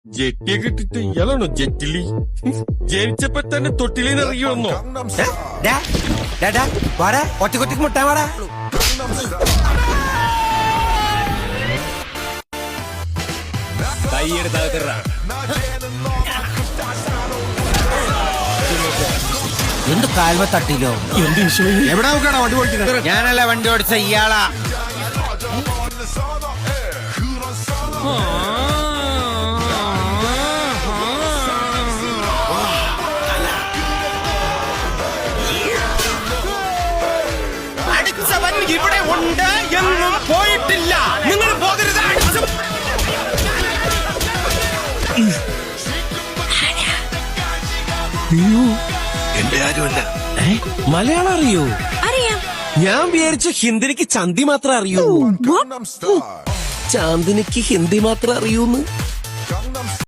ജെട്ടിയൊക്കെ ഇട്ടിട്ട് ഇയാളാണോ ജെറ്റിലി? ജനിച്ചപ്പോ തന്നെ തൊട്ടിലിന്ന് ഇറങ്ങി വന്നോ? ഒറ്റക്കൊറ്റക്ക് മുട്ടാ വാടാ. എന്ത് കാൽമ തട്ടിലോ? എവിടെ നോക്കാടാ വണ്ടി ഓടിക്കുന്നത്? ഞാനല്ല വണ്ടി ഓടിച്ച ഇയാളാ. അടിച്ചവൻ ഇവിടെ ഉണ്ട് എന്നും പോയിട്ടില്ല. നിങ്ങൾ പോകരുത്. എന്റെ ആരുമല്ല. മലയാളം അറിയൂ? അറിയാം. ഞാൻ വിചാരിച്ചു ഹിന്ദിക്ക് ചന്തി മാത്രം അറിയൂ. ചാന്ദിനിക്ക് ഹിന്ദി മാത്രം അറിയൂന്ന്.